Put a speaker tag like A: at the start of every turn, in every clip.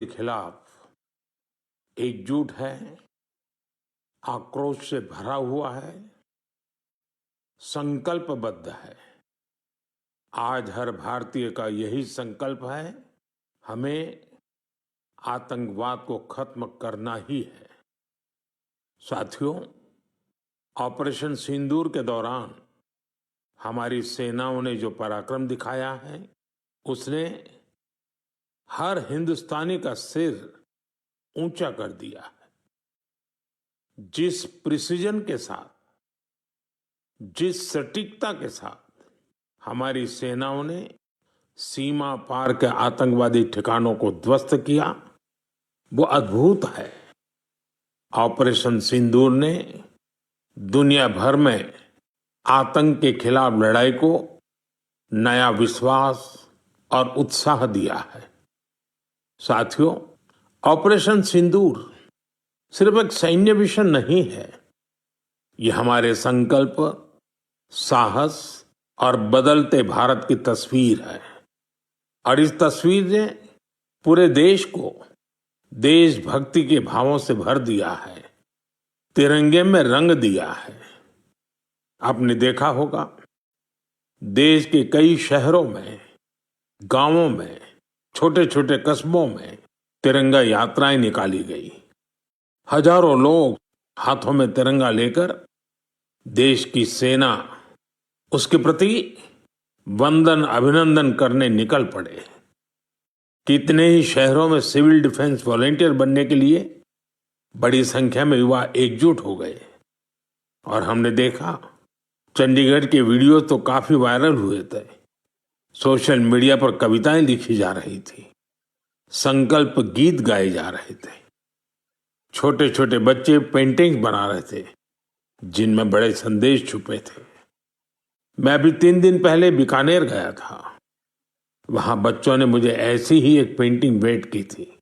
A: के खिलाफ एकजुट है, आक्रोश से भरा हुआ है, संकल्पबद्ध है। आज हर भारतीय का यही संकल्प है, हमें आतंकवाद को खत्म करना ही है। साथियों, ऑपरेशन सिंदूर के दौरान हमारी सेनाओं ने जो पराक्रम दिखाया है, उसने हर हिंदुस्तानी का सिर ऊंचा कर दिया है। जिस प्रिसीजन के साथ, जिस सटीकता के साथ हमारी सेनाओं ने सीमा पार के आतंकवादी ठिकानों को ध्वस्त किया, वो अद्भुत है। ऑपरेशन सिंदूर ने दुनिया भर में आतंक के खिलाफ लड़ाई को नया विश्वास और उत्साह दिया है। साथियों, ऑपरेशन सिंदूर सिर्फ एक सैन्य मिशन नहीं है, ये हमारे संकल्प, साहस और बदलते भारत की तस्वीर है। और इस तस्वीर ने पूरे देश को देशभक्ति के भावों से भर दिया है, तिरंगे में रंग दिया है। आपने देखा होगा, देश के कई शहरों में, गांवों में, छोटे छोटे कस्बों में तिरंगा यात्राएं निकाली गई। हजारों लोग हाथों में तिरंगा लेकर देश की सेना, उसके प्रति वंदन अभिनंदन करने निकल पड़े। कितने ही शहरों में सिविल डिफेंस वॉलेंटियर बनने के लिए बड़ी संख्या में युवा एकजुट हो गए। और हमने देखा, चंडीगढ़ के वीडियो तो काफी वायरल हुए थे। सोशल मीडिया पर कविताएं लिखी जा रही थी, संकल्प गीत गाए जा रहे थे, छोटे छोटे बच्चे पेंटिंग्स बना रहे थे जिनमें बड़े संदेश छुपे थे। मैं अभी 3 दिन पहले बीकानेर गया था। वहां बच्चों ने मुझे ऐसी ही एक पेंटिंग भेंट की थी।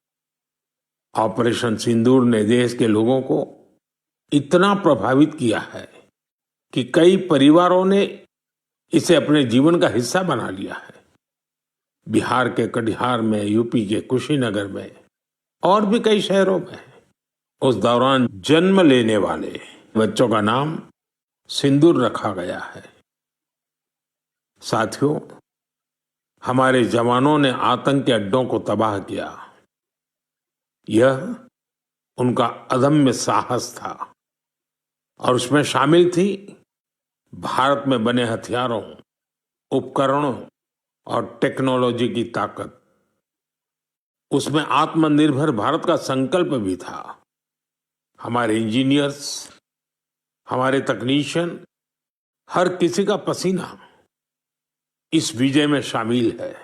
A: ऑपरेशन सिंदूर ने देश के लोगों को इतना प्रभावित किया है कि कई परिवारों ने इसे अपने जीवन का हिस्सा बना लिया है। बिहार के कटिहार में, यूपी के कुशीनगर में और भी कई शहरों में उस दौरान जन्म लेने वाले बच्चों का नाम सिंदूर रखा गया है। साथियों, हमारे जवानों ने आतंक के अड्डों को तबाह किया। यह उनका अदम्य साहस था और उसमें शामिल थी भारत में बने हथियारों, उपकरणों और टेक्नोलॉजी की ताकत। उसमें आत्मनिर्भर भारत का संकल्प भी था। हमारे इंजीनियर्स, हमारे तकनीशियन, हर किसी का पसीना इस विजय में शामिल है।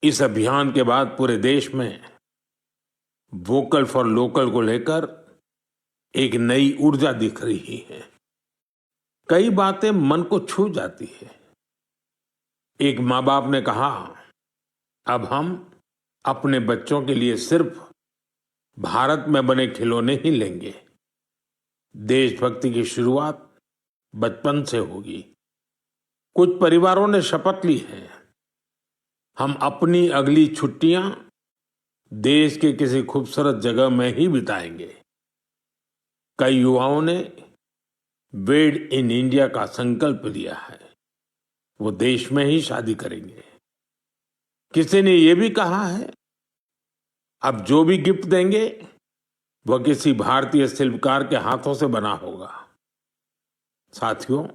A: इस अभियान के बाद पूरे देश में वोकल फॉर लोकल को लेकर एक नई ऊर्जा दिख रही है। कई बातें मन को छू जाती है। एक माँ बाप ने कहा, अब हम अपने बच्चों के लिए सिर्फ भारत में बने खिलौने ही लेंगे। देशभक्ति की शुरुआत बचपन से होगी। कुछ परिवारों ने शपथ ली है, हम अपनी अगली छुट्टियां देश के किसी खूबसूरत जगह में ही बिताएंगे। कई युवाओं ने मेड इन इंडिया का संकल्प लिया है, वो देश में ही शादी करेंगे। किसी ने ये भी कहा है, अब जो भी गिफ्ट देंगे वह किसी भारतीय शिल्पकार के हाथों से बना होगा। साथियों,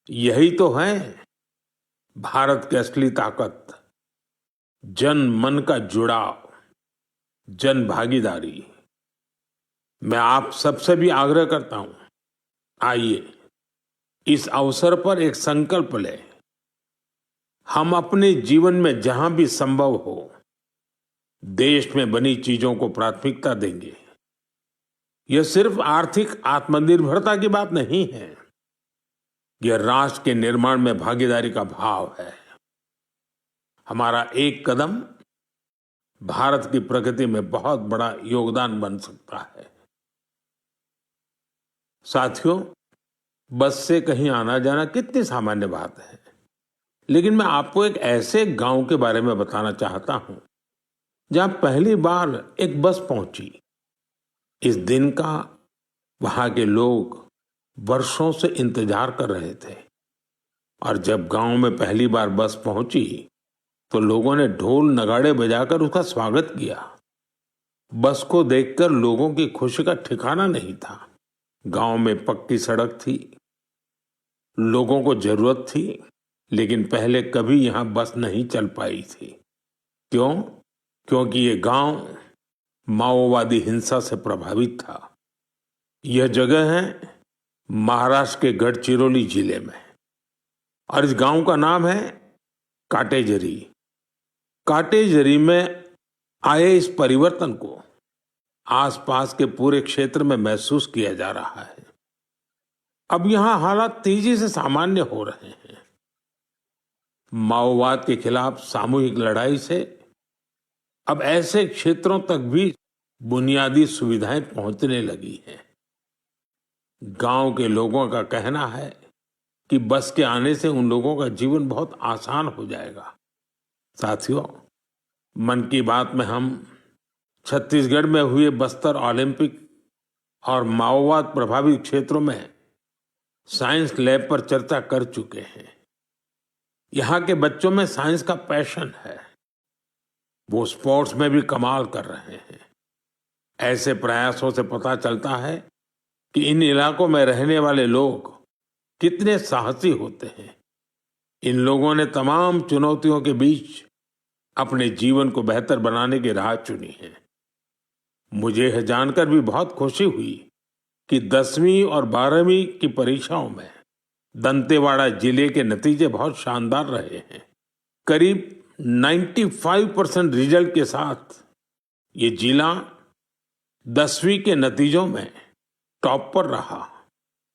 A: यही तो है भारत की असली ताकत, जन मन का जुड़ाव, जन भागीदारी। मैं आप सबसे भी आग्रह करता हूं, आइए इस अवसर पर एक संकल्प लें। हम अपने जीवन में जहां भी संभव हो देश में बनी चीजों को प्राथमिकता देंगे। यह सिर्फ आर्थिक आत्मनिर्भरता की बात नहीं है, यह राष्ट्र के निर्माण में भागीदारी का भाव है। हमारा एक कदम भारत की प्रगति में बहुत बड़ा योगदान बन सकता है। साथियों, बस से कहीं आना जाना कितनी सामान्य बात है, लेकिन मैं आपको एक ऐसे गांव के बारे में बताना चाहता हूं जहां पहली बार एक बस पहुंची। इस दिन का वहां के लोग वर्षों से इंतजार कर रहे थे और जब गांव में पहली बार बस पहुंची तो लोगों ने ढोल नगाड़े बजाकर उसका स्वागत किया। बस को देखकर लोगों की खुशी का ठिकाना नहीं था। गांव में पक्की सड़क थी, लोगों को जरूरत थी, लेकिन पहले कभी यहां बस नहीं चल पाई थी। क्यों? क्योंकि ये गांव माओवादी हिंसा से प्रभावित था। यह जगह है महाराष्ट्र के गढ़चिरौली जिले में और इस गांव का नाम है काटेजरी। काटेजरी में आए इस परिवर्तन को आसपास के पूरे क्षेत्र में महसूस किया जा रहा है। अब यहां हालात तेजी से सामान्य हो रहे हैं। माओवाद के खिलाफ सामूहिक लड़ाई से अब ऐसे क्षेत्रों तक भी बुनियादी सुविधाएं पहुंचने लगी हैं। गांव के लोगों का कहना है कि बस के आने से उन लोगों का जीवन बहुत आसान हो जाएगा। साथियों, मन की बात में हम छत्तीसगढ़ में हुए बस्तर ओलंपिक और माओवाद प्रभावित क्षेत्रों में साइंस लैब पर चर्चा कर चुके हैं। यहाँ के बच्चों में साइंस का पैशन है, वो स्पोर्ट्स में भी कमाल कर रहे हैं। ऐसे प्रयासों से पता चलता है कि इन इलाकों में रहने वाले लोग कितने साहसी होते हैं। इन लोगों ने तमाम चुनौतियों के बीच अपने जीवन को बेहतर बनाने की राह चुनी है। मुझे यह जानकर भी बहुत खुशी हुई कि 10वीं और 12वीं की परीक्षाओं में दंतेवाड़ा जिले के नतीजे बहुत शानदार रहे हैं। करीब 95% रिजल्ट के साथ ये जिला 10वीं के नतीजों में टॉप पर रहा।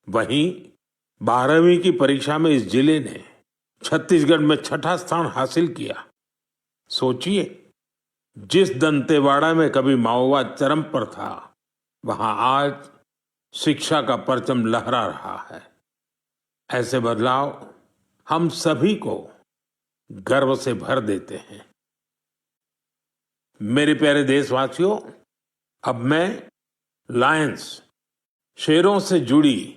A: वहीं 12वीं की परीक्षा में इस जिले ने छत्तीसगढ़ में छठा स्थान हासिल किया। सोचिए, जिस दंतेवाड़ा में कभी माओवाद चरम पर था, वहां आज शिक्षा का परचम लहरा रहा है। ऐसे बदलाव हम सभी को गर्व से भर देते हैं। मेरे प्यारे देशवासियों, अब मैं लायंस, शेरों से जुड़ी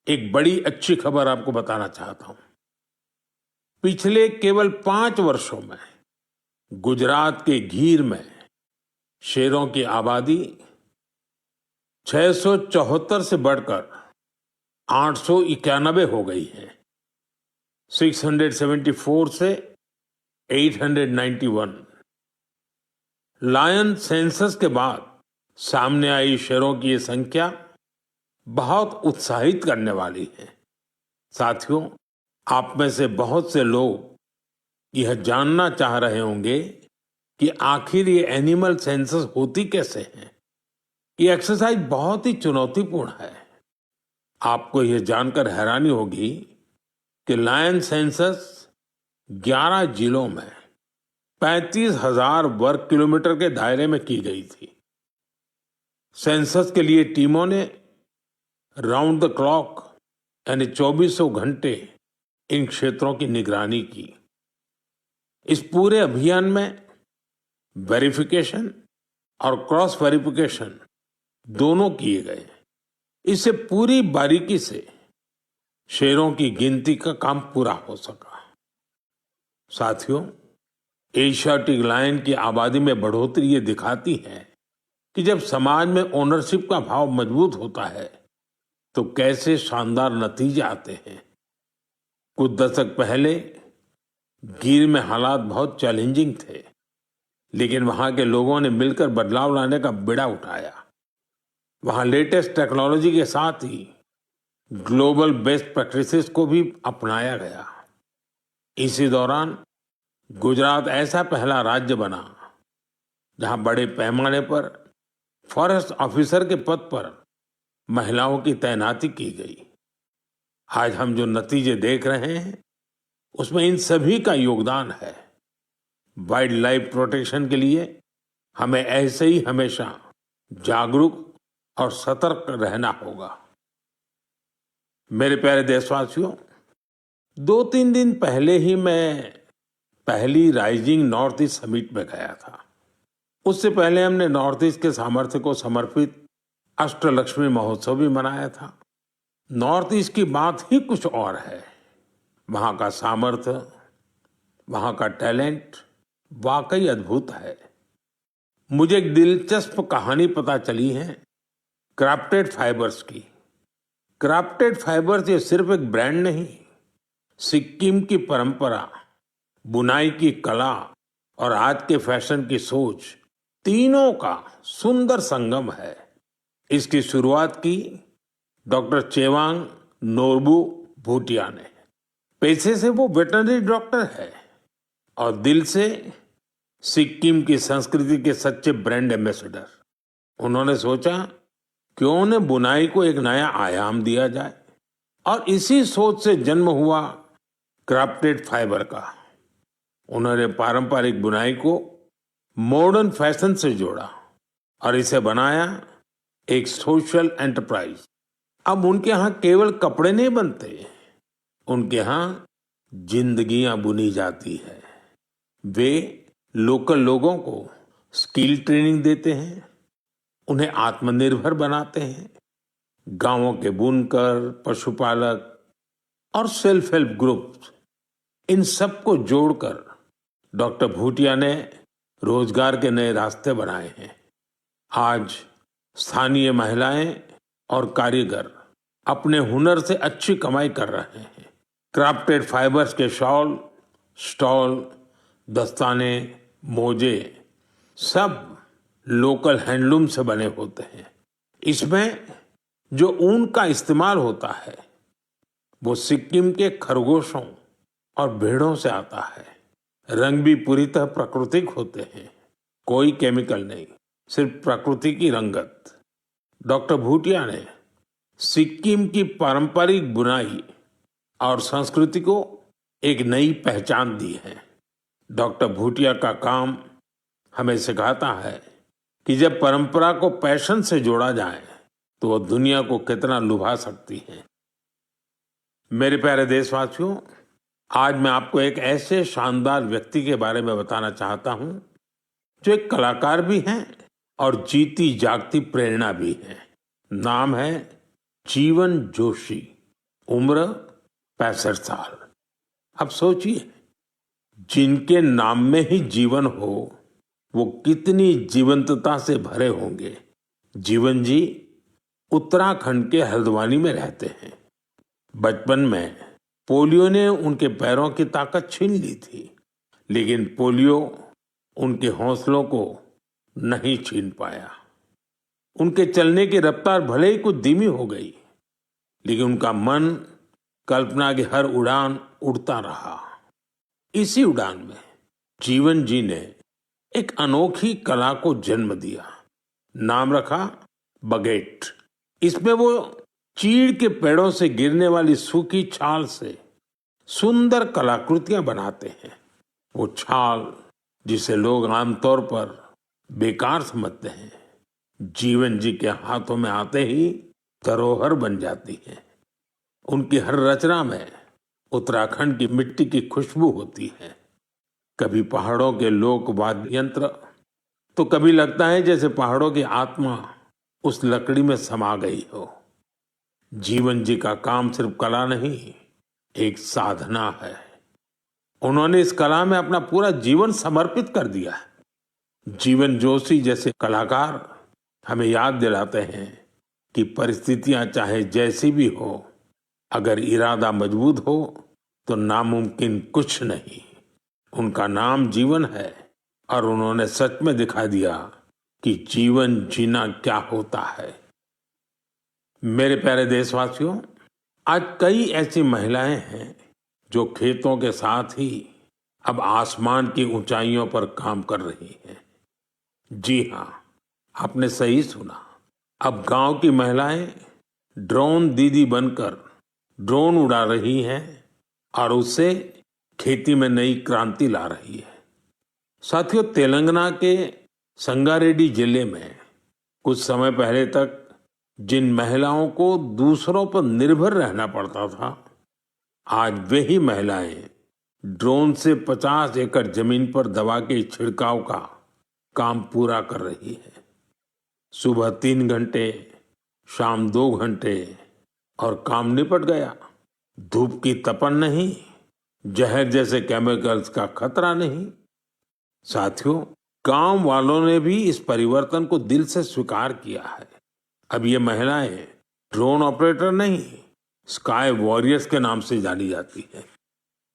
A: एक बड़ी अच्छी खबर आपको बताना चाहता हूं। पिछले केवल 5 वर्षों में गुजरात के गीर में शेरों की आबादी 674 से बढ़कर 891 हो गई है। 674 से 891। लायन सेंसस के बाद सामने आई शेरों की ये संख्या बहुत उत्साहित करने वाली है। साथियों, आप में से बहुत से लोग यह जानना चाह रहे होंगे कि आखिर ये एनिमल सेंसस होती कैसे है। ये एक्सरसाइज बहुत ही चुनौतीपूर्ण है। आपको यह जानकर हैरानी होगी कि लायन सेंसस 11 जिलों में 35,000 वर्ग किलोमीटर के दायरे में की गई थी। सेंसस के लिए टीमों ने राउंड द क्लॉक यानी 2400 घंटे इन क्षेत्रों की निगरानी की। इस पूरे अभियान में वेरिफिकेशन और क्रॉस वेरिफिकेशन दोनों किए गए। इससे पूरी बारीकी से शेरों की गिनती का काम पूरा हो सका। साथियों, एशियाटिक लायन की आबादी में बढ़ोतरी ये दिखाती है कि जब समाज में ओनरशिप का भाव मजबूत होता है तो कैसे शानदार नतीजे आते हैं। कुछ दशक पहले गीर में हालात बहुत चैलेंजिंग थे, लेकिन वहां के लोगों ने मिलकर बदलाव लाने का बीड़ा उठाया। वहां लेटेस्ट टेक्नोलॉजी के साथ ही ग्लोबल बेस्ट प्रैक्टिसेस को भी अपनाया गया। इसी दौरान गुजरात ऐसा पहला राज्य बना जहां बड़े पैमाने पर फॉरेस्ट ऑफिसर के पद पर महिलाओं की तैनाती की गई। आज हम जो नतीजे देख रहे हैं उसमें इन सभी का योगदान है। वाइल्ड लाइफ प्रोटेक्शन के लिए हमें ऐसे ही हमेशा जागरूक और सतर्क रहना होगा। मेरे प्यारे देशवासियों, 2-3 दिन पहले ही मैं पहली राइजिंग नॉर्थ ईस्ट समिट में गया था। उससे पहले हमने नॉर्थ ईस्ट के सामर्थ्य को समर्पित अष्टलक्ष्मी महोत्सव भी मनाया था। नॉर्थ ईस्ट की बात ही कुछ और है। वहां का सामर्थ्य, वहां का टैलेंट वाकई अद्भुत है। मुझे एक दिलचस्प कहानी पता चली है क्राफ्टेड फाइबर्स की। क्राफ्टेड फाइबर्स ये सिर्फ एक ब्रांड नहीं, सिक्किम की परंपरा, बुनाई की कला और आज के फैशन की सोच, तीनों का सुंदर संगम है। इसकी शुरुआत की डॉक्टर चेवांग नोरबू भूटिया ने। पैसे से वो वेटरनरी डॉक्टर है और दिल से सिक्किम की संस्कृति के सच्चे ब्रांड एम्बेसडर। उन्होंने सोचा क्यों न बुनाई को एक नया आयाम दिया जाए और इसी सोच से जन्म हुआ क्राफ्टेड फाइबर का। उन्होंने पारंपरिक बुनाई को मॉडर्न फैशन से जोड़ा और इसे बनाया एक सोशल एंटरप्राइज। अब उनके यहाँ केवल कपड़े नहीं बनते, उनके यहाँ जिंदगियां बुनी जाती है। वे लोकल लोगों को स्किल ट्रेनिंग देते हैं, उन्हें आत्मनिर्भर बनाते हैं। गांवों के बुनकर, पशुपालक और सेल्फ हेल्प ग्रुप, इन सबको जोड़कर डॉक्टर भूटिया ने रोजगार के नए रास्ते बनाए हैं। आज स्थानीय महिलाएं और कारीगर अपने हुनर से अच्छी कमाई कर रहे हैं। क्राफ्टेड फाइबर्स के शॉल, स्टॉल, दस्ताने, मोजे सब लोकल हैंडलूम से बने होते हैं। इसमें जो ऊन का इस्तेमाल होता है वो सिक्किम के खरगोशों और भेड़ों से आता है। रंग भी पूरी तरह प्राकृतिक होते हैं, कोई केमिकल नहीं, सिर्फ प्रकृति की रंगत। डॉक्टर भूटिया ने सिक्किम की पारंपरिक बुनाई और संस्कृति को एक नई पहचान दी है। डॉक्टर भूटिया का काम हमें सिखाता है कि जब परंपरा को पैशन से जोड़ा जाए तो वो दुनिया को कितना लुभा सकती है। मेरे प्यारे देशवासियों, आज मैं आपको एक ऐसे शानदार व्यक्ति के बारे में बताना चाहता हूं जो एक कलाकार भी हैं और जीती जागती प्रेरणा भी है। नाम है जीवन जोशी, उम्र 65 साल। अब सोचिए, जिनके नाम में ही जीवन हो वो कितनी जीवंतता से भरे होंगे। जीवन जी उत्तराखंड के हल्द्वानी में रहते हैं। बचपन में पोलियो ने उनके पैरों की ताकत छीन ली थी, लेकिन पोलियो उनके हौसलों को नहीं छीन पाया। उनके चलने की रफ्तार भले ही कुछ धीमी हो गई, लेकिन उनका मन कल्पना की हर उड़ान उड़ता रहा। इसी उड़ान में जीवन जी ने एक अनोखी कला को जन्म दिया। नाम रखा बगेट। इसमें वो चीड़ के पेड़ों से गिरने वाली सूखी छाल से सुंदर कलाकृतियां बनाते हैं। वो छाल जिसे लोग आमतौर पर बेकार समझते हैं, जीवन जी के हाथों में आते ही धरोहर बन जाती है। उनकी हर रचना में उत्तराखंड की मिट्टी की खुशबू होती है। कभी पहाड़ों के लोक वाद्य यंत्र, तो कभी लगता है जैसे पहाड़ों की आत्मा उस लकड़ी में समा गई हो। जीवन जी का काम सिर्फ कला नहीं, एक साधना है। उन्होंने इस कला में अपना पूरा जीवन समर्पित कर दिया है। जीवन जोशी जैसे कलाकार हमें याद दिलाते हैं कि परिस्थितियां चाहे जैसी भी हो, अगर इरादा मजबूत हो तो नामुमकिन कुछ नहीं। उनका नाम जीवन है और उन्होंने सच में दिखा दिया कि जीवन जीना क्या होता है। मेरे प्यारे देशवासियों, आज कई ऐसी महिलाएं हैं जो खेतों के साथ ही अब आसमान की ऊंचाइयों पर काम कर रही हैं। जी हाँ, आपने सही सुना। अब गांव की महिलाएं ड्रोन दीदी बनकर ड्रोन उड़ा रही हैं और उससे खेती में नई क्रांति ला रही है। साथियों, तेलंगाना के संगारेड्डी जिले में कुछ समय पहले तक जिन महिलाओं को दूसरों पर निर्भर रहना पड़ता था, आज वही महिलाएं ड्रोन से 50 एकड़ जमीन पर दवा के छिड़काव का काम पूरा कर रही है। सुबह 3 घंटे, शाम 2 घंटे और काम निपट गया। धूप की तपन नहीं, जहर जैसे केमिकल्स का खतरा नहीं। साथियों, गांव वालों ने भी इस परिवर्तन को दिल से स्वीकार किया है। अब ये महिलाएं ड्रोन ऑपरेटर नहीं, स्काई वॉरियर्स के नाम से जानी जाती हैं।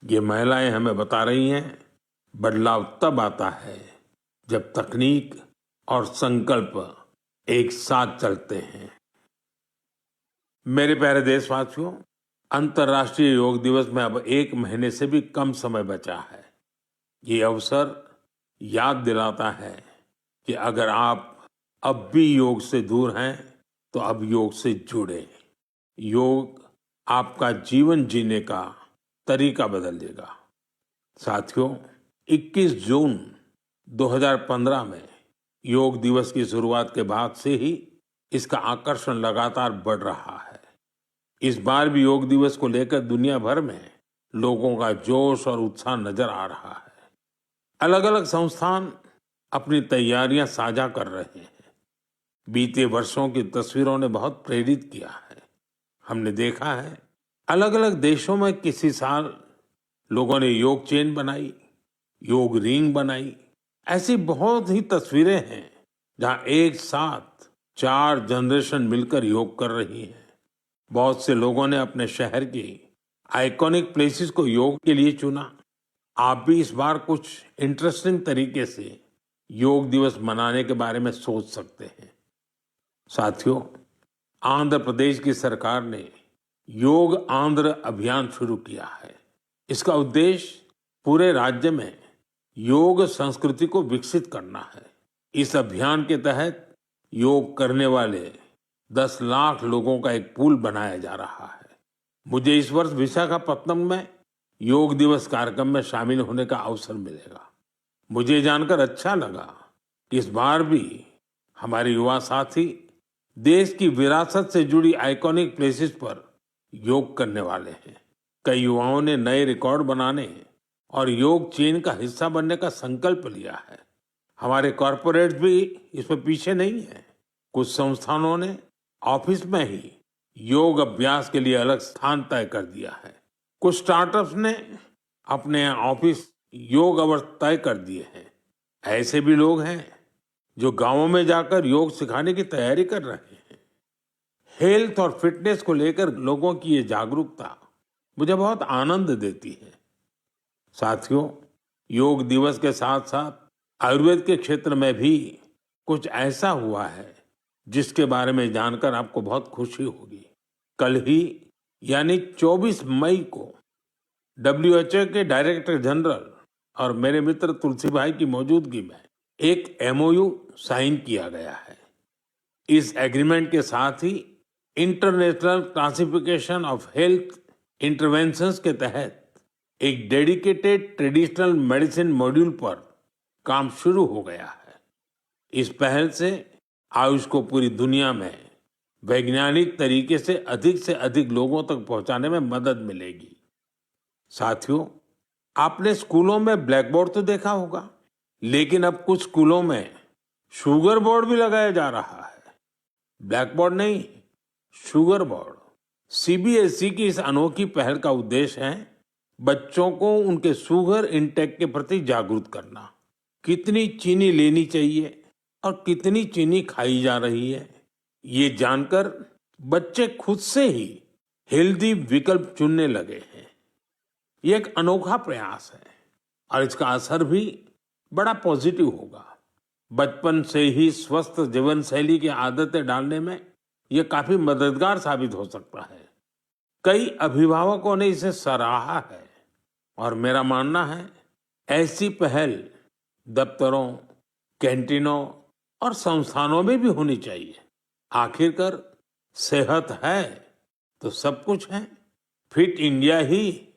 A: ये महिलाएं हमें बता रही हैं, बदलाव तब आता है जब तकनीक और संकल्प एक साथ चलते हैं। मेरे प्यारे देशवासियों, अंतर्राष्ट्रीय योग दिवस में अब 1 महीने से भी कम समय बचा है। ये अवसर याद दिलाता है कि अगर आप अब भी योग से दूर हैं तो अब योग से जुड़े। योग आपका जीवन जीने का तरीका बदल देगा। साथियों, 21 जून 2015 में योग दिवस की शुरुआत के बाद से ही इसका आकर्षण लगातार बढ़ रहा है। इस बार भी योग दिवस को लेकर दुनिया भर में लोगों का जोश और उत्साह नजर आ रहा है। अलग अलग संस्थान अपनी तैयारियां साझा कर रहे हैं। बीते वर्षों की तस्वीरों ने बहुत प्रेरित किया है। हमने देखा है, अलग अलग देशों में किसी साल लोगों ने योग चेन बनाई, योग रिंग बनाई। ऐसी बहुत ही तस्वीरें हैं जहां एक साथ 4 जनरेशन मिलकर योग कर रही हैं। बहुत से लोगों ने अपने शहर की आइकॉनिक प्लेसेस को योग के लिए चुना। आप भी इस बार कुछ इंटरेस्टिंग तरीके से योग दिवस मनाने के बारे में सोच सकते हैं। साथियों, आंध्र प्रदेश की सरकार ने योग आंध्र अभियान शुरू किया है। इसका उद्देश्य पूरे राज्य में योग संस्कृति को विकसित करना है। इस अभियान के तहत योग करने वाले 10 लाख लोगों का एक पूल बनाया जा रहा है। मुझे इस वर्ष विशाखापत्तनम में योग दिवस कार्यक्रम में शामिल होने का अवसर मिलेगा। मुझे जानकर अच्छा लगा कि इस बार भी हमारे युवा साथी देश की विरासत से जुड़ी आइकॉनिक प्लेसेस पर योग करने वाले हैं। कई युवाओं ने नए रिकॉर्ड बनाने और योग चेन का हिस्सा बनने का संकल्प लिया है। हमारे कॉरपोरेट्स भी इसमें पीछे नहीं है। कुछ संस्थानों ने ऑफिस में ही योग अभ्यास के लिए अलग स्थान तय कर दिया है। कुछ स्टार्टअप्स ने अपने ऑफिस योग अवर्स तय कर दिए हैं। ऐसे भी लोग हैं जो गांवों में जाकर योग सिखाने की तैयारी कर रहे हैं। हेल्थ और फिटनेस को लेकर लोगों की ये जागरूकता मुझे बहुत आनंद देती है। साथियों, योग दिवस के साथ साथ आयुर्वेद के क्षेत्र में भी कुछ ऐसा हुआ है जिसके बारे में जानकर आपको बहुत खुशी होगी। कल ही यानी 24 मई को WHO के डायरेक्टर जनरल और मेरे मित्र तुलसी भाई की मौजूदगी में एक MOU साइन किया गया है। इस एग्रीमेंट के साथ ही international classification of health interventions के तहत एक डेडिकेटेड ट्रेडिशनल मेडिसिन मॉड्यूल पर काम शुरू हो गया है। इस पहल से आयुष को पूरी दुनिया में वैज्ञानिक तरीके से अधिक लोगों तक पहुंचाने में मदद मिलेगी। साथियों, आपने स्कूलों में ब्लैक बोर्ड तो देखा होगा, लेकिन अब कुछ स्कूलों में शुगर बोर्ड भी लगाया जा रहा है। ब्लैक बोर्ड नहीं, शुगर बोर्ड। CBSE की इस अनोखी पहल का उद्देश्य है बच्चों को उनके शुगर इंटेक के प्रति जागरूक करना। कितनी चीनी लेनी चाहिए और कितनी चीनी खाई जा रही है, ये जानकर बच्चे खुद से ही हेल्दी विकल्प चुनने लगे हैं। ये एक अनोखा प्रयास है और इसका असर भी बड़ा पॉजिटिव होगा। बचपन से ही स्वस्थ जीवन शैली की आदतें डालने में ये काफी मददगार साबित हो सकता है। कई अभिभावकों ने इसे सराहा है और मेरा मानना है ऐसी पहल दफ्तरों, कैंटीनों और संस्थानों में भी होनी चाहिए। आखिरकार सेहत है तो सब कुछ है। फिट इंडिया ही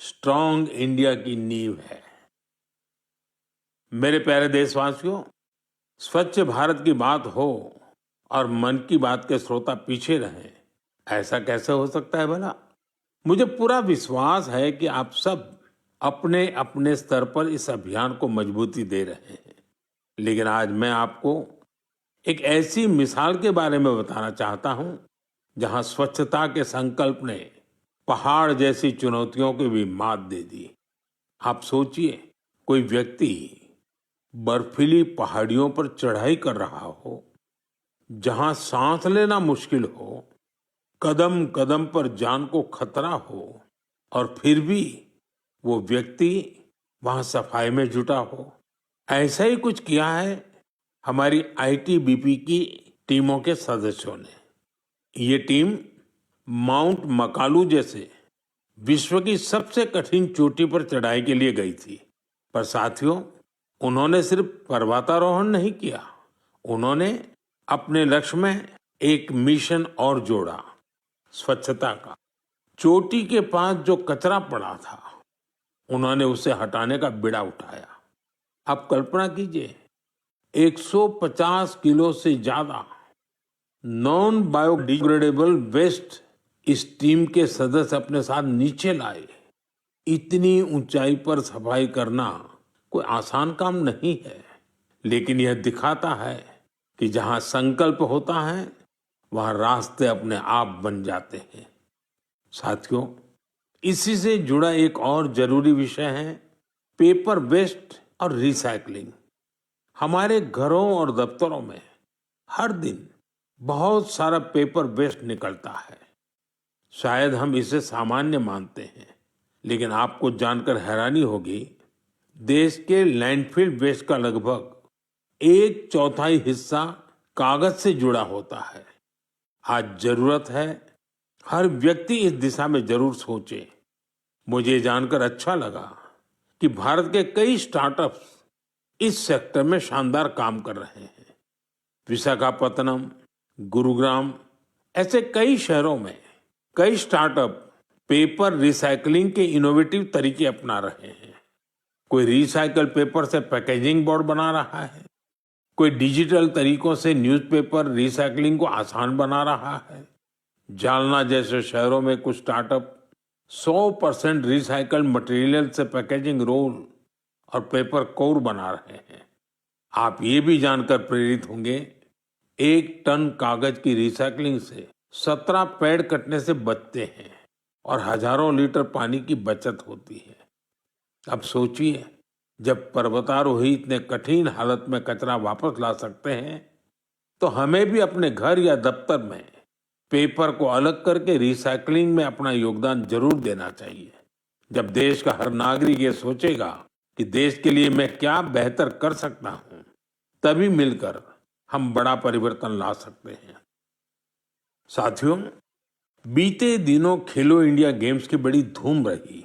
A: स्ट्रांग इंडिया की नींव है। मेरे प्यारे देशवासियों, स्वच्छ भारत की बात हो और मन की बात के श्रोता पीछे रहें, ऐसा कैसे हो सकता है भला? मुझे पूरा विश्वास है कि आप सब अपने अपने स्तर पर इस अभियान को मजबूती दे रहे हैं। लेकिन आज मैं आपको एक ऐसी मिसाल के बारे में बताना चाहता हूं जहां स्वच्छता के संकल्प ने पहाड़ जैसी चुनौतियों की भी मात दे दी। आप सोचिए, कोई व्यक्ति बर्फीली पहाड़ियों पर चढ़ाई कर रहा हो, जहां सांस लेना मुश्किल हो, कदम कदम पर जान को खतरा हो, और फिर भी वो व्यक्ति वहां सफाई में जुटा हो। ऐसा ही कुछ किया है हमारी आईटीबीपी की टीमों के सदस्यों ने। ये टीम माउंट मकालू जैसे विश्व की सबसे कठिन चोटी पर चढ़ाई के लिए गई थी। पर साथियों, उन्होंने सिर्फ पर्वतारोहण नहीं किया, उन्होंने अपने लक्ष्य में एक मिशन और जोड़ा, स्वच्छता का। चोटी के पास जो कचरा पड़ा था, उन्होंने उसे हटाने का बीड़ा उठाया। आप कल्पना कीजिए, 150 किलो से ज्यादा नॉन बायोडिग्रेडेबल वेस्ट इस टीम के सदस्य अपने साथ नीचे लाए। इतनी ऊंचाई पर सफाई करना कोई आसान काम नहीं है, लेकिन यह दिखाता है कि जहां संकल्प होता है वहां रास्ते अपने आप बन जाते हैं। साथियों, इसी से जुड़ा एक और जरूरी विषय है पेपर वेस्ट और रिसाइकलिंग। हमारे घरों और दफ्तरों में हर दिन बहुत सारा पेपर वेस्ट निकलता है। शायद हम इसे सामान्य मानते हैं, लेकिन आपको जानकर हैरानी होगी, देश के लैंडफिल वेस्ट का लगभग 1/4 हिस्सा कागज से जुड़ा होता है। आज जरूरत है हर व्यक्ति इस दिशा में जरूर सोचे। मुझे जानकर अच्छा लगा कि भारत के कई स्टार्टअप्स इस सेक्टर में शानदार काम कर रहे हैं। विशाखापत्तनम, गुरुग्राम ऐसे कई शहरों में कई स्टार्टअप पेपर रिसाइकलिंग के इनोवेटिव तरीके अपना रहे हैं। कोई रिसाइकल पेपर से पैकेजिंग बोर्ड बना रहा है, कोई डिजिटल तरीकों से न्यूज़पेपर रिसाइकलिंग को आसान बना रहा है। जालना जैसे शहरों में कुछ स्टार्टअप 100% रिसाइकल्ड मटेरियल से पैकेजिंग रोल और पेपर कोर बना रहे हैं। आप ये भी जानकर प्रेरित होंगे, 1 टन कागज की रिसाइकलिंग से 17 पेड़ कटने से बचते हैं और हजारों लीटर पानी की बचत होती है। अब सोचिए, जब पर्वतारोही इतने कठिन हालत में कचरा वापस ला सकते हैं, तो हमें भी अपने घर या दफ्तर में पेपर को अलग करके रिसाइकलिंग में अपना योगदान जरूर देना चाहिए। जब देश का हर नागरिक ये सोचेगा कि देश के लिए मैं क्या बेहतर कर सकता हूं, तभी मिलकर हम बड़ा परिवर्तन ला सकते हैं। साथियों, बीते दिनों खेलो इंडिया गेम्स की बड़ी धूम रही।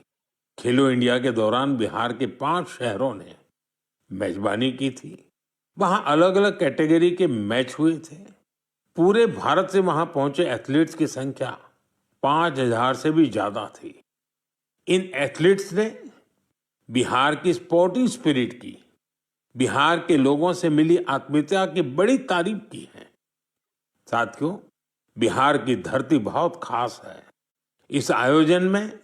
A: खेलो इंडिया के दौरान बिहार के 5 शहरों ने मेजबानी की थी। वहां अलग अलग कैटेगरी के मैच हुए थे। पूरे भारत से वहां पहुंचे एथलीट्स की संख्या 5,000 से भी ज्यादा थी। इन एथलीट्स ने बिहार की स्पोर्टिंग स्पिरिट की, बिहार के लोगों से मिली आत्मीयता की बड़ी तारीफ की है। साथियों, बिहार की धरती बहुत खास है। इस आयोजन में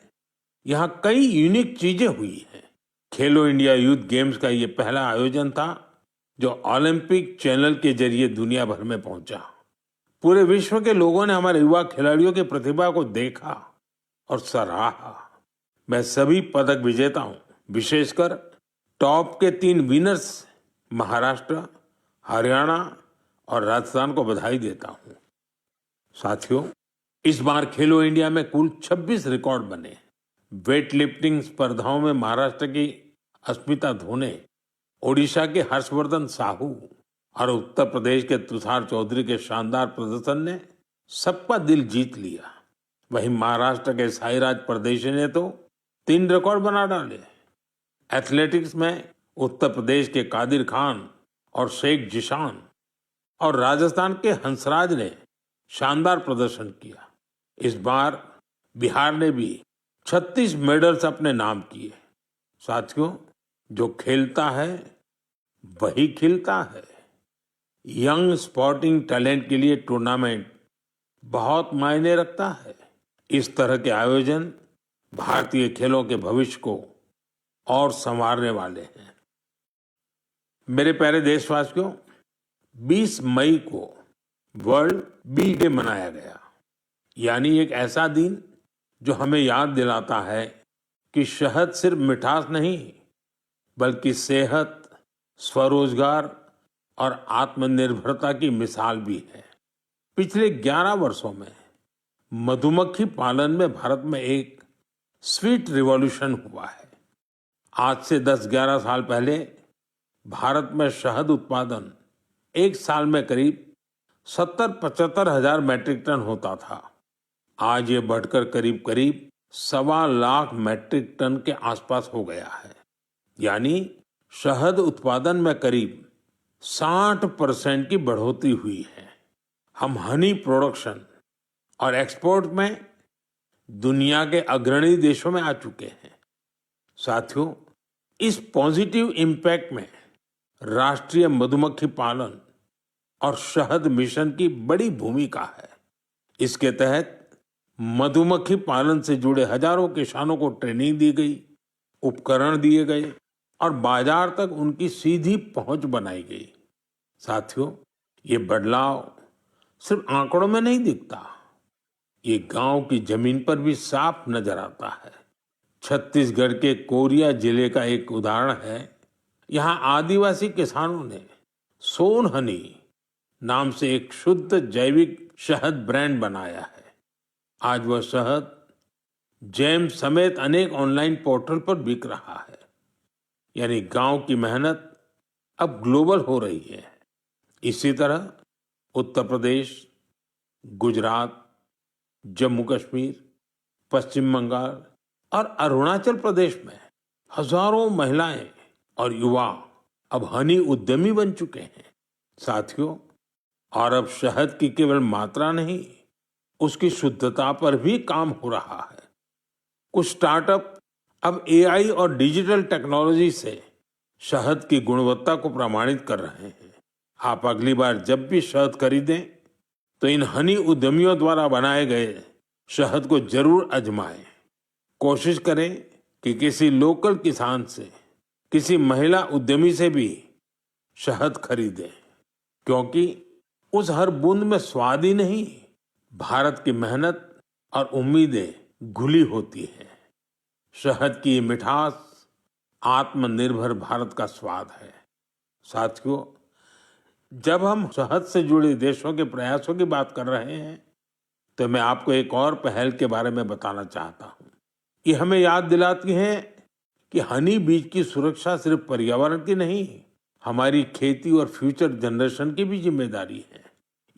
A: यहाँ कई यूनिक चीजें हुई हैं। खेलो इंडिया यूथ गेम्स का ये पहला आयोजन था जो ओलंपिक चैनल के जरिए दुनिया भर में पहुंचा। पूरे विश्व के लोगों ने हमारे युवा खिलाड़ियों की प्रतिभा को देखा और सराहा। मैं सभी पदक विजेताओं, विशेषकर टॉप के 3 विनर्स महाराष्ट्र, हरियाणा और राजस्थान को बधाई देता हूं। साथियों, इस बार खेलो इंडिया में कुल 26 रिकॉर्ड बने। वेट लिफ्टिंग स्पर्धाओं में महाराष्ट्र की अस्मिता धोने, ओडिशा के हर्षवर्धन साहू और उत्तर प्रदेश के तुषार चौधरी के शानदार प्रदर्शन ने सबका दिल जीत लिया। वहीं महाराष्ट्र के साईराज परदेशी ने तो 3 रिकॉर्ड बना डाले। एथलेटिक्स में उत्तर प्रदेश के कादिर खान और शेख जिशान और राजस्थान के हंसराज ने शानदार प्रदर्शन किया। इस बार बिहार ने भी 36 मेडल्स अपने नाम किए। साथियों, जो खेलता है वही खिलता है। यंग स्पोर्टिंग टैलेंट के लिए टूर्नामेंट बहुत मायने रखता है। इस तरह के आयोजन भारतीय खेलों के भविष्य को और संवारने वाले हैं। मेरे प्यारे देशवासियों, 20 मई को वर्ल्ड बी डे मनाया गया। यानी एक ऐसा दिन जो हमें याद दिलाता है कि शहद सिर्फ मिठास नहीं, बल्कि सेहत, स्वरोजगार और आत्मनिर्भरता की मिसाल भी है। पिछले 11 वर्षों में मधुमक्खी पालन में भारत में एक स्वीट रिवॉल्यूशन हुआ है। आज से 10-11 साल पहले भारत में शहद उत्पादन एक साल में करीब 70-75 हजार मैट्रिक टन होता था। आज ये बढ़कर करीब करीब 1.25 लाख मैट्रिक टन के आसपास हो गया है। यानी शहद उत्पादन में करीब 60% की बढ़ोतरी हुई है। हम हनी प्रोडक्शन और एक्सपोर्ट में दुनिया के अग्रणी देशों में आ चुके हैं। साथियों, इस पॉजिटिव इम्पैक्ट में राष्ट्रीय मधुमक्खी पालन और शहद मिशन की बड़ी भूमिका है। इसके तहत मधुमक्खी पालन से जुड़े हजारों किसानों को ट्रेनिंग दी गई, उपकरण दिए गए और बाजार तक उनकी सीधी पहुंच बनाई गई। साथियों, ये बदलाव सिर्फ आंकड़ों में नहीं दिखता, ये गांव की जमीन पर भी साफ नजर आता है। छत्तीसगढ़ के कोरिया जिले का एक उदाहरण है। यहाँ आदिवासी किसानों ने सोन हनी नाम से एक शुद्ध जैविक शहद ब्रांड बनाया है। आज वह शहद जैम समेत अनेक ऑनलाइन पोर्टल पर बिक रहा है। यानी गांव की मेहनत अब ग्लोबल हो रही है। इसी तरह उत्तर प्रदेश, गुजरात, जम्मू कश्मीर, पश्चिम बंगाल और अरुणाचल प्रदेश में हजारों महिलाएं और युवा अब हनी उद्यमी बन चुके हैं। साथियों, और अब शहद की केवल मात्रा नहीं, उसकी शुद्धता पर भी काम हो रहा है। कुछ स्टार्टअप अब एआई और डिजिटल टेक्नोलॉजी से शहद की गुणवत्ता को प्रमाणित कर रहे हैं। आप अगली बार जब भी शहद खरीदें तो इन हनी उद्यमियों द्वारा बनाए गए शहद को जरूर आजमाएं। कोशिश करें कि किसी लोकल किसान से, किसी महिला उद्यमी से भी शहद खरीदें, क्योंकि उस हर बूंद में स्वाद ही नहीं, भारत की मेहनत और उम्मीदें घुली होती हैं। शहद की ये मिठास आत्मनिर्भर भारत का स्वाद है। साथियों, जब हम शहद से जुड़े देशों के प्रयासों की बात कर रहे हैं, तो मैं आपको एक और पहल के बारे में बताना चाहता हूं। ये हमें याद दिलाती है कि हनी बीज की सुरक्षा सिर्फ पर्यावरण की नहीं, हमारी खेती और फ्यूचर जनरेशन की भी जिम्मेदारी है।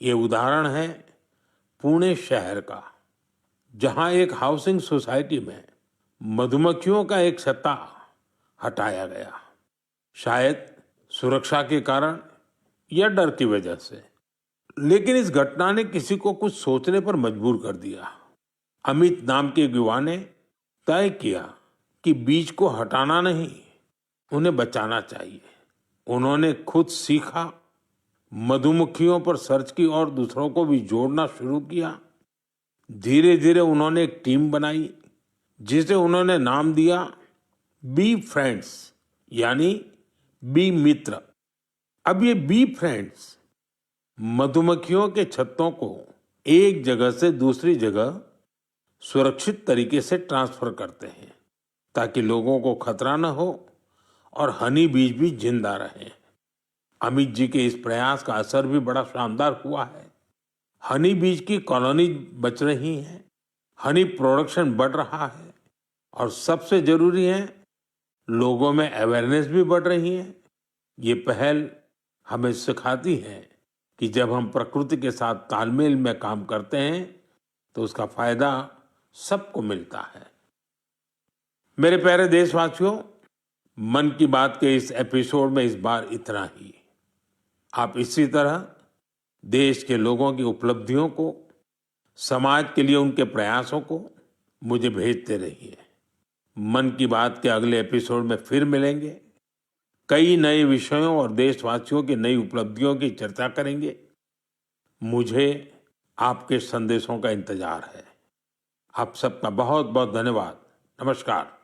A: ये उदाहरण है पुणे शहर का, जहां एक हाउसिंग सोसाइटी में मधुमक्खियों का एक छत्ता हटाया गया। शायद सुरक्षा के कारण या डर की वजह से, लेकिन इस घटना ने किसी को कुछ सोचने पर मजबूर कर दिया। अमित नाम के युवा ने तय किया कि बीज को हटाना नहीं, उन्हें बचाना चाहिए। उन्होंने खुद सीखा, मधुमक्खियों पर सर्च की और दूसरों को भी जोड़ना शुरू किया। धीरे धीरे उन्होंने एक टीम बनाई जिसे उन्होंने नाम दिया बी फ्रेंड्स, यानी बी मित्र। अब ये बी फ्रेंड्स मधुमक्खियों के छत्तों को एक जगह से दूसरी जगह सुरक्षित तरीके से ट्रांसफर करते हैं, ताकि लोगों को खतरा न हो और हनी बीज भी जिंदा रहे। अमित जी के इस प्रयास का असर भी बड़ा शानदार हुआ है। हनी बीज की कॉलोनी बच रही है, हनी प्रोडक्शन बढ़ रहा है और सबसे जरूरी है, लोगों में अवेयरनेस भी बढ़ रही है। ये पहल हमें सिखाती है कि जब हम प्रकृति के साथ तालमेल में काम करते हैं तो उसका फायदा सबको मिलता है। मेरे प्यारे देशवासियों, मन की बात के इस एपिसोड में इस बार इतना ही। आप इसी तरह देश के लोगों की उपलब्धियों को, समाज के लिए उनके प्रयासों को मुझे भेजते रहिए। मन की बात के अगले एपिसोड में फिर मिलेंगे। कई नए विषयों और देशवासियों की नई उपलब्धियों की चर्चा करेंगे। मुझे आपके संदेशों का इंतजार है। आप सबका बहुत बहुत धन्यवाद। नमस्कार।